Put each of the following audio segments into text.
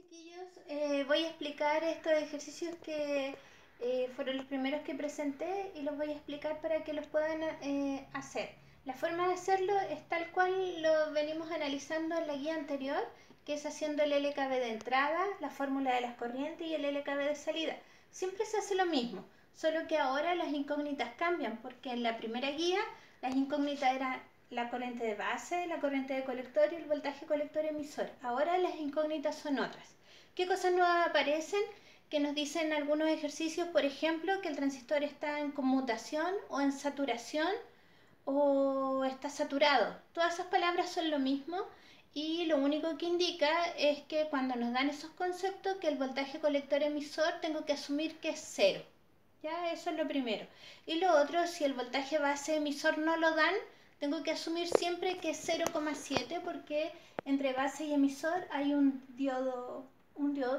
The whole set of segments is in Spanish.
chiquillos, voy a explicar estos ejercicios que fueron los primeros que presenté y los voy a explicar para que los puedan hacer. La forma de hacerlo es tal cual lo venimos analizando en la guía anterior, que es haciendo el LKB de entrada, la fórmula de las corrientes y el LKB de salida. Siempre se hace lo mismo, solo que ahora las incógnitas cambian, porque en la primera guía las incógnitas eran la corriente de base, la corriente de colector y el voltaje colector emisor. Ahora las incógnitas son otras. ¿Qué cosas nuevas aparecen? Que nos dicen algunos ejercicios, por ejemplo, que el transistor está en conmutación o en saturación o está saturado. Todas esas palabras son lo mismo y lo único que indica es que cuando nos dan esos conceptos, que el voltaje colector emisor tengo que asumir que es cero. Ya, eso es lo primero. Y lo otro, si el voltaje base emisor no lo dan, tengo que asumir siempre que es 0,7 porque entre base y emisor hay un diodo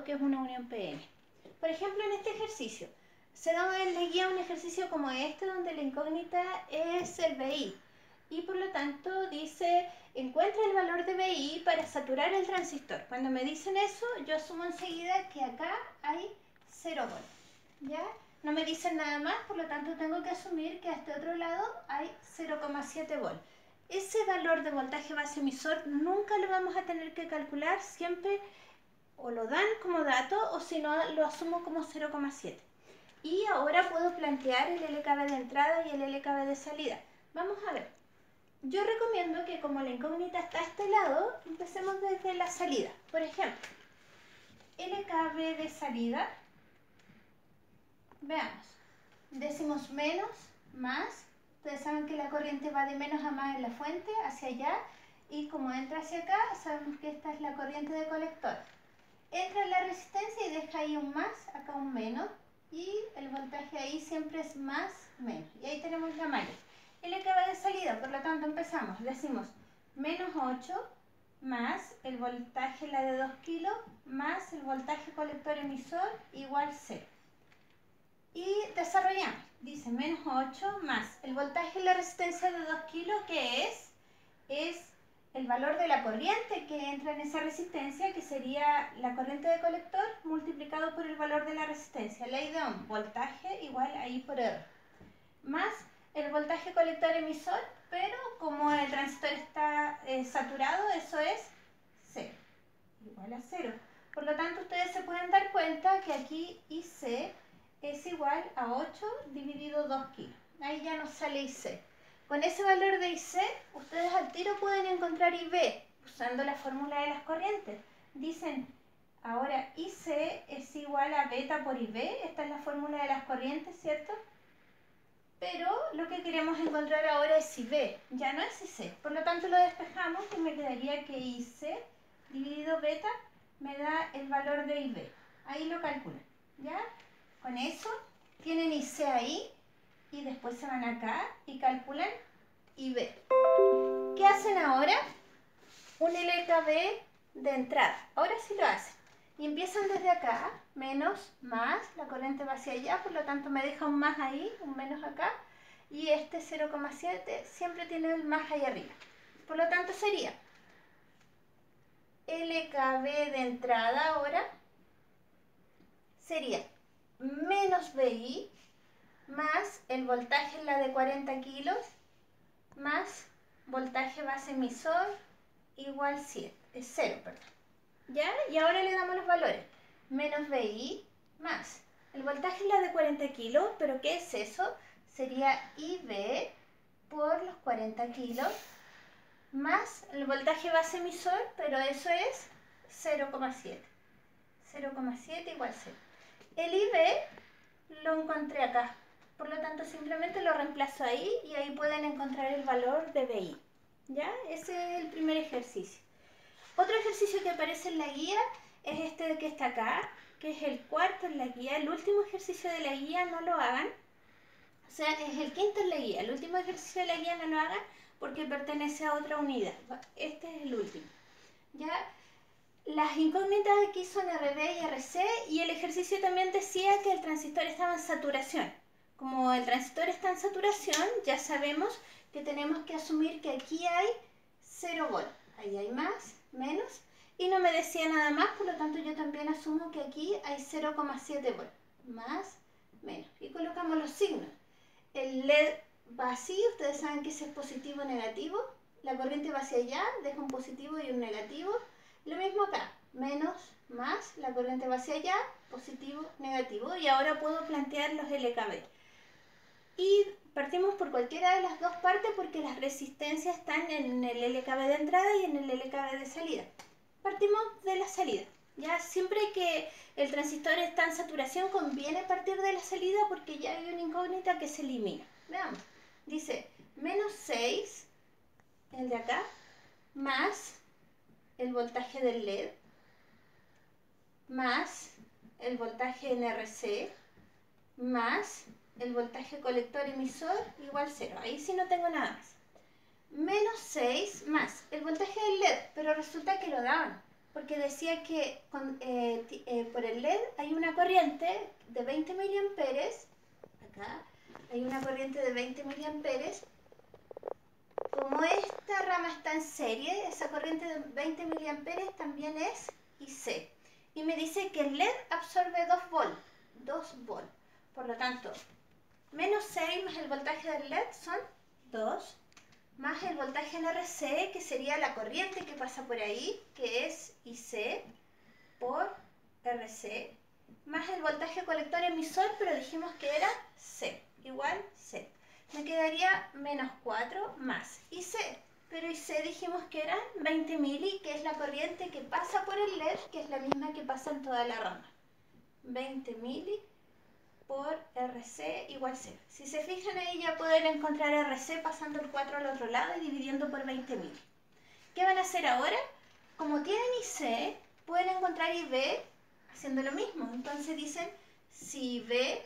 que es una unión PN. Por ejemplo, en este ejercicio, se da en la guía un ejercicio como este donde la incógnita es el BI y por lo tanto dice encuentra el valor de BI para saturar el transistor. Cuando me dicen eso, yo asumo enseguida que acá hay 0 volts. ¿Ya? No me dicen nada más, por lo tanto tengo que asumir que a este otro lado hay 0,7 volts. Ese valor de voltaje base emisor nunca lo vamos a tener que calcular, siempre o lo dan como dato o si no lo asumo como 0,7. Y ahora puedo plantear el LKB de entrada y el LKB de salida. Vamos a ver. Yo recomiendo que como la incógnita está a este lado, empecemos desde la salida. Por ejemplo, LKB de salida. Veamos. Decimos menos, más. Ustedes saben que la corriente va de menos a más en la fuente, hacia allá. Y como entra hacia acá, sabemos que esta es la corriente de colector. Entra en la resistencia y deja ahí un más, acá un menos. Y el voltaje ahí siempre es más, menos. Y ahí tenemos la malla. LKB de salida, por lo tanto empezamos. Decimos menos 8 más el voltaje, la de 2 kilos, más el voltaje colector emisor igual 0. Y desarrollamos. Dice menos 8 más el voltaje y la resistencia de 2 kilos, que es el valor de la corriente que entra en esa resistencia, que sería la corriente de colector multiplicado por el valor de la resistencia. Ley de Ohm, voltaje igual a I por R. Más el voltaje colector emisor, pero como el transistor está saturado, eso es 0. Igual a 0. Por lo tanto, ustedes se pueden dar cuenta que aquí IC es igual a 8 dividido 2 kilos. Ahí ya nos sale IC. Con ese valor de IC, ustedes al tiro pueden encontrar IB usando la fórmula de las corrientes. Dicen, ahora IC es igual a beta por IB. Esta es la fórmula de las corrientes, ¿cierto? Pero lo que queremos encontrar ahora es IB, ya no es IC. Por lo tanto, lo despejamos y me quedaría que IC dividido beta me da el valor de IB. Ahí lo calculan, ¿ya? Con eso tienen IC ahí y después se van acá y calculan IB. ¿Qué hacen ahora? Un LKB de entrada. Ahora sí lo hacen. Y empiezan desde acá, menos, más, la corriente va hacia allá, por lo tanto me deja un más ahí, un menos acá, y este 0,7 siempre tiene el más ahí arriba. Por lo tanto sería LKB de entrada ahora sería menos BI más el voltaje en la de 40 kilos más voltaje base emisor igual 0, perdón. ¿Ya? Y ahora le damos los valores. Menos BI más el voltaje en la de 40 kilos, pero ¿qué es eso? Sería IB por los 40 kilos más el voltaje base emisor, pero eso es 0,7. 0,7 igual 0. El IB lo encontré acá, por lo tanto simplemente lo reemplazo ahí y ahí pueden encontrar el valor de BI. ¿Ya? Ese es el primer ejercicio. Otro ejercicio que aparece en la guía es este que está acá, que es el cuarto en la guía. El último ejercicio de la guía no lo hagan. O sea, es el quinto en la guía. El último ejercicio de la guía no lo hagan porque pertenece a otra unidad. Este es el último. ¿Ya? Las incógnitas aquí son RB y RC y el ejercicio también decía que el transistor estaba en saturación. Como el transistor está en saturación, ya sabemos que tenemos que asumir que aquí hay 0 volts. Ahí hay más, menos, Y no me decía nada más, por lo tanto yo también asumo que aquí hay 0,7 volts. Más, menos. Y colocamos los signos. El LED va así, ustedes saben que ese es positivo o negativo. La corriente va hacia allá, deja un positivo y un negativo. Lo mismo acá, menos, más, la corriente va hacia allá, positivo, negativo. Y ahora puedo plantear los LKB. Y partimos por cualquiera de las dos partes porque las resistencias están en el LKB de entrada y en el LKB de salida. Partimos de la salida. Ya siempre que el transistor está en saturación conviene partir de la salida porque ya hay una incógnita que se elimina. Veamos. Dice menos 6, el de acá, más el voltaje del LED, más el voltaje NRC, más el voltaje colector emisor igual 0. Ahí sí no tengo nada más. Menos 6 más el voltaje del LED, pero resulta que lo daban, porque decía que por el LED hay una corriente de 20 miliamperes, acá hay una corriente de 20 miliamperes, como esta rama está en serie, esa corriente de 20 miliamperes también es IC, y me dice que el LED absorbe 2 volts, por lo tanto, menos 6 más el voltaje del LED son 2, más el voltaje NRC, que sería la corriente que pasa por ahí, que es IC por RC, más el voltaje colector emisor, pero dijimos que era C, igual C. Me quedaría menos 4 más IC, pero IC dijimos que eran 20 mili, que es la corriente que pasa por el LED, que es la misma que pasa en toda la rama. 20 mili por RC igual 0. Si se fijan ahí ya pueden encontrar RC pasando el 4 al otro lado y dividiendo por 20.000. ¿Qué van a hacer ahora? Como tienen IC, pueden encontrar IB haciendo lo mismo. Entonces dicen, si IB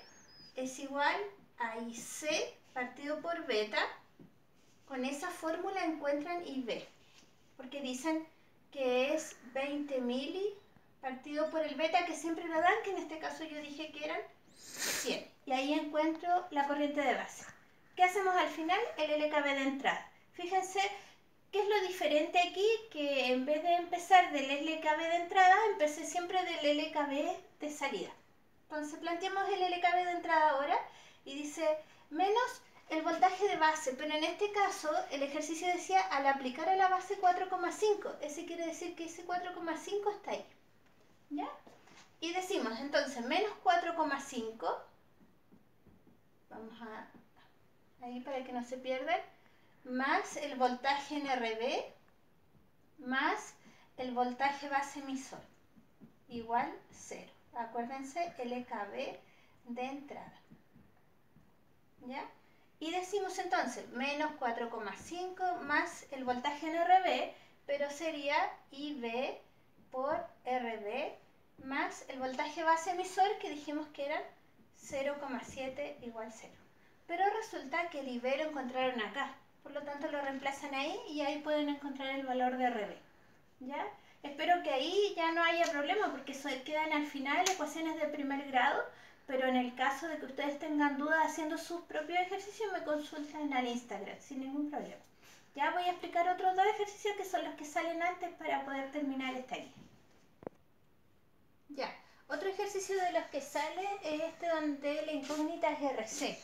es igual a IC partido por beta, con esa fórmula encuentran IB. Porque dicen que es 20 mili partido por el beta, que siempre lo dan, que en este caso yo dije que eran 100. Y ahí encuentro la corriente de base. ¿Qué hacemos al final? El LKB de entrada. Fíjense qué es lo diferente aquí, que en vez de empezar del LKB de entrada, empecé siempre del LKB de salida. Entonces planteamos el LKB de entrada ahora y dice menos el voltaje de base, pero en este caso el ejercicio decía al aplicar a la base 4,5. Ese quiere decir que ese 4,5 está ahí. ¿Ya? Y decimos entonces menos 4,5, vamos a ahí para que no se pierdan, más el voltaje NRB, más el voltaje base emisor, igual 0. Acuérdense, LKB de entrada. ¿Ya? Y decimos entonces menos 4,5 más el voltaje NRB, pero sería IB por RB más el voltaje base emisor, que dijimos que era 0,7 igual 0. Pero resulta que el IB lo encontraron acá, por lo tanto lo reemplazan ahí y ahí pueden encontrar el valor de RB. ¿Ya? Espero que ahí ya no haya problema porque eso quedan al final ecuaciones de primer grado, pero en el caso de que ustedes tengan dudas haciendo sus propios ejercicios, me consultan al Instagram sin ningún problema. Ya voy a explicar otros dos ejercicios que son los que salen antes para poder terminar esta guía. Ya, otro ejercicio de los que sale es este donde la incógnita es RC.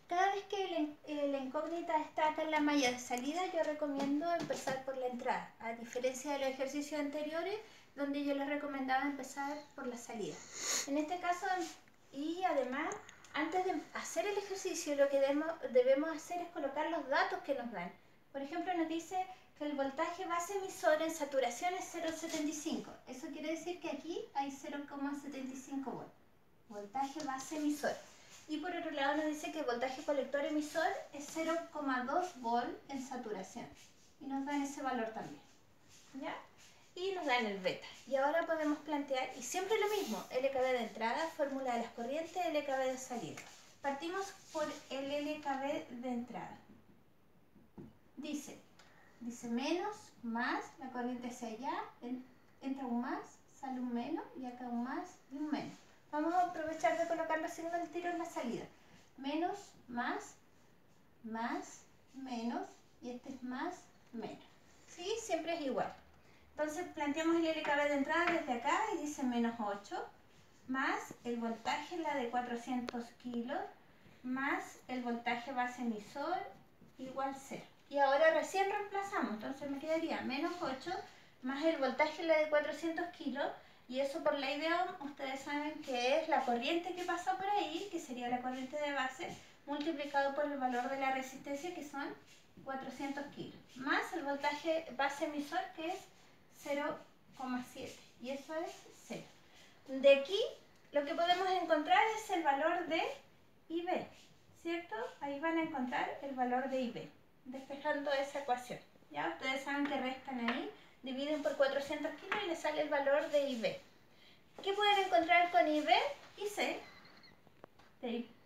Cada vez que la incógnita está acá en la malla de salida, yo recomiendo empezar por la entrada, a diferencia de los ejercicios anteriores, donde yo les recomendaba empezar por la salida. En este caso, y además, antes de hacer el ejercicio, lo que debemos hacer es colocar los datos que nos dan. Por ejemplo, nos dice que el voltaje base emisor en saturación es 0,75. Eso quiere decir que aquí hay 0,75 volts. Voltaje base emisor. Y por otro lado nos dice que el voltaje colector emisor es 0,2 volts en saturación. Y nos dan ese valor también. ¿Ya? Y nos dan el beta. Y ahora podemos plantear, y siempre lo mismo, LKB de entrada, fórmula de las corrientes, LKB de salida. Partimos por el LKB de entrada. Dice menos, más, la corriente hacia allá, entra un más, sale un menos, y acá un más y un menos. Vamos a aprovechar de colocar los signos del tiro en la salida. Menos, más, menos, y este es más, menos. ¿Sí? Siempre es igual. Entonces planteamos el LKB de entrada desde acá y dice menos 8, más el voltaje, la de 400 kilos, más el voltaje base emisor, igual 0. Y ahora recién reemplazamos, entonces me quedaría menos 8, más el voltaje, la de 400 kilos, y eso por ley de Ohm, ustedes saben que es la corriente que pasa por ahí, que sería la corriente de base, multiplicado por el valor de la resistencia, que son 400 kilos, más el voltaje base emisor, que es 0,7, y eso es 0. De aquí lo que podemos encontrar es el valor de IB, ¿cierto? Ahí van a encontrar el valor de IB, despejando esa ecuación. Ya ustedes saben que restan ahí, dividen por 400 kilos y les sale el valor de IB. ¿Qué pueden encontrar con IB? IC.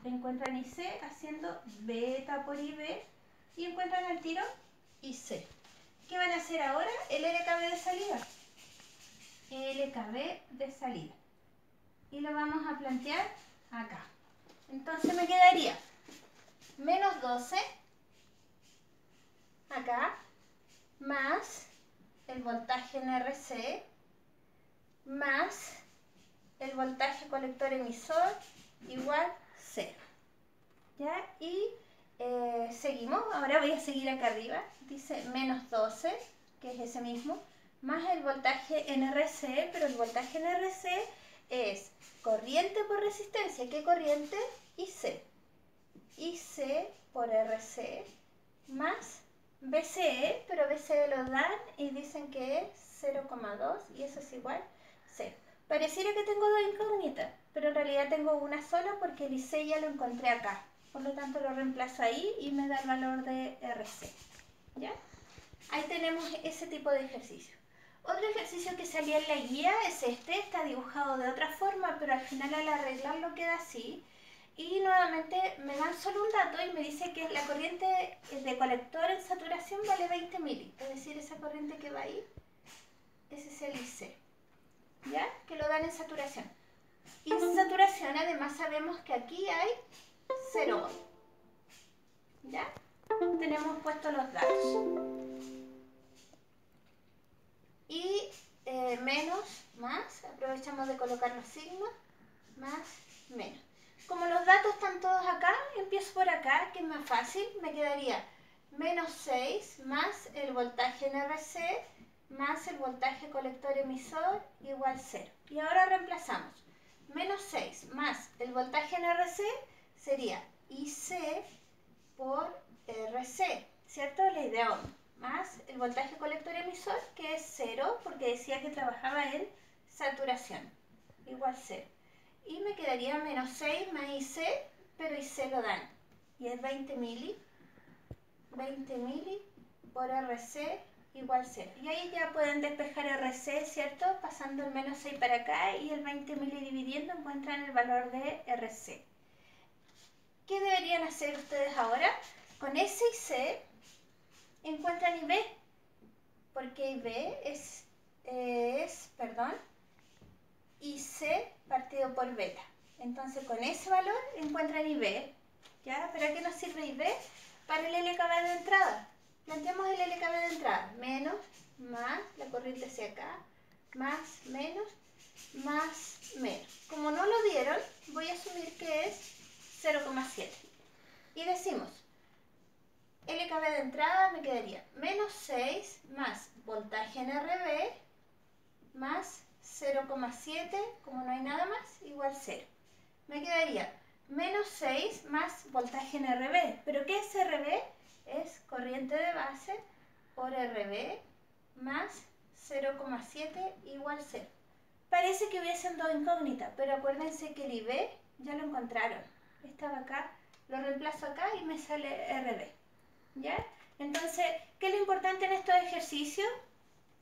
Encuentran IC haciendo beta por IB y encuentran al tiro IC. ¿Qué van a hacer ahora? El LKB de salida. LKB de salida. Y lo vamos a plantear acá. Entonces me quedaría menos 12 acá, más el voltaje en RC, más el voltaje colector emisor, igual 0. ¿Ya? Y seguimos. Ahora voy a seguir acá arriba. Dice menos 12, que es ese mismo, más el voltaje en RC, pero el voltaje en RC es corriente por resistencia. ¿Qué corriente? IC. IC por RC más BCE, pero BCE lo dan y dicen que es 0,2 y eso es igual 0. Pareciera que tengo dos incógnitas, pero en realidad tengo una sola porque el IC ya lo encontré acá. Por lo tanto lo reemplazo ahí y me da el valor de RC. ¿Ya? Ahí tenemos ese tipo de ejercicio. Otro ejercicio que salía en la guía es este, está dibujado de otra forma, pero al final al arreglarlo queda así. Y nuevamente me dan solo un dato y me dice que la corriente de colector en saturación vale 20 mili. Es decir, esa corriente que va ahí, ese es el IC. ¿Ya? Que lo dan en saturación. Y en saturación además sabemos que aquí hay 0 ohm. ¿Ya? Tenemos puestos los datos. Y menos, más, aprovechamos de colocar los signos, más, menos. Como los datos están todos acá, empiezo por acá, que es más fácil, me quedaría menos 6 más el voltaje en RC más el voltaje colector emisor igual 0. Y ahora reemplazamos. Menos 6 más el voltaje en RC sería IC por RC, ¿cierto? Ley de Ohm. Más el voltaje colector emisor, que es 0, porque decía que trabajaba en saturación, igual 0. Y me quedaría menos 6 más IC, pero IC lo dan. Y es 20 mili por RC igual 0. Y ahí ya pueden despejar RC, ¿cierto? Pasando el menos 6 para acá y el 20 mili dividiendo encuentran el valor de RC. ¿Qué deberían hacer ustedes ahora? Con S y C encuentran IB, porque IB es IC partido por beta. Entonces con ese valor encuentran IB. ¿Ya? ¿Para qué nos sirve IB? Para el LKB de entrada. Planteamos el LKB de entrada. Menos, más, la corriente hacia acá, más, menos, Como no lo dieron, voy a asumir que es 0,7. Y decimos, LKB de entrada me quedaría menos 6 más voltaje en RB más 0,7, como no hay nada más, igual 0. Me quedaría menos 6 más voltaje en RB. ¿Pero qué es RB? Es corriente de base por RB más 0,7 igual 0. Parece que hubiesen dos incógnitas, pero acuérdense que el IB ya lo encontraron. Estaba acá, lo reemplazo acá y me sale RB. ¿Ya? Entonces, ¿qué es lo importante en estos ejercicios?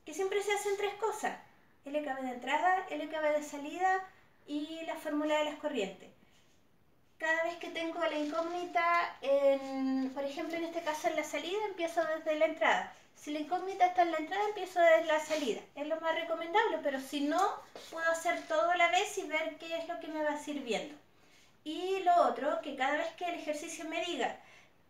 Que siempre se hacen tres cosas. LKB de entrada, LKB de salida y la fórmula de las corrientes. Cada vez que tengo la incógnita, por ejemplo en este caso en la salida, empiezo desde la entrada. Si la incógnita está en la entrada, empiezo desde la salida. Es lo más recomendable, pero si no, puedo hacer todo a la vez y ver qué es lo que me va sirviendo. Y lo otro, que cada vez que el ejercicio me diga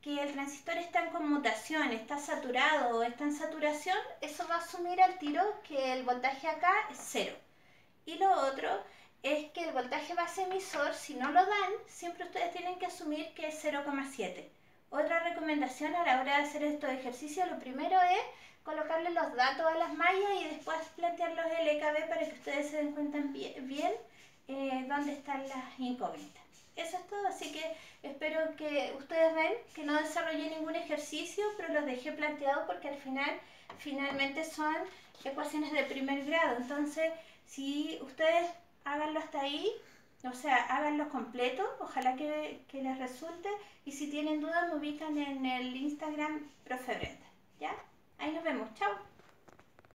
que el transistor está en conmutación, está saturado o está en saturación, eso va a asumir al tiro que el voltaje acá es 0. Y lo otro es que el voltaje base emisor, si no lo dan, siempre ustedes tienen que asumir que es 0,7. Otra recomendación a la hora de hacer estos ejercicios, lo primero es colocarle los datos a las mallas y después plantear los LKB para que ustedes se den cuenta bien dónde están las incógnitas. Eso es todo, así que espero que ustedes ven que no desarrollé ningún ejercicio, pero los dejé planteados porque al finalmente son ecuaciones de primer grado. Entonces, si ustedes háganlo hasta ahí, o sea, háganlo completo, ojalá que les resulte. Y si tienen dudas, me ubican en el Instagram Profe Brenda, ¿ya? Ahí nos vemos, chao.